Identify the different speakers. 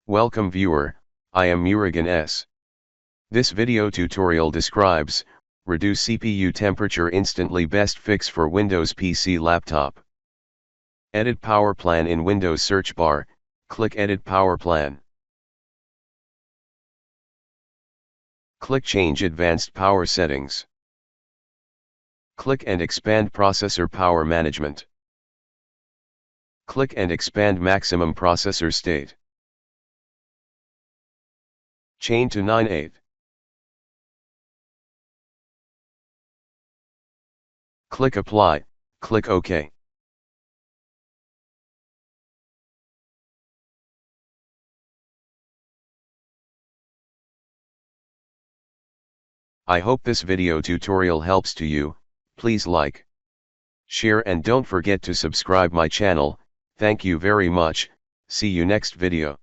Speaker 1: Welcome viewer, I am Murugan S. This video tutorial describes, reduce CPU temperature instantly, best fix for Windows PC laptop. Edit power plan in Windows search bar, click Edit power plan. Click Change Advanced Power Settings. Click and expand Processor Power Management. Click and expand Maximum Processor State. Chain to 9/8. Click Apply, click OK. I hope this video tutorial helps to you. Please like, share and don't forget to subscribe my channel. Thank you very much. See you next video.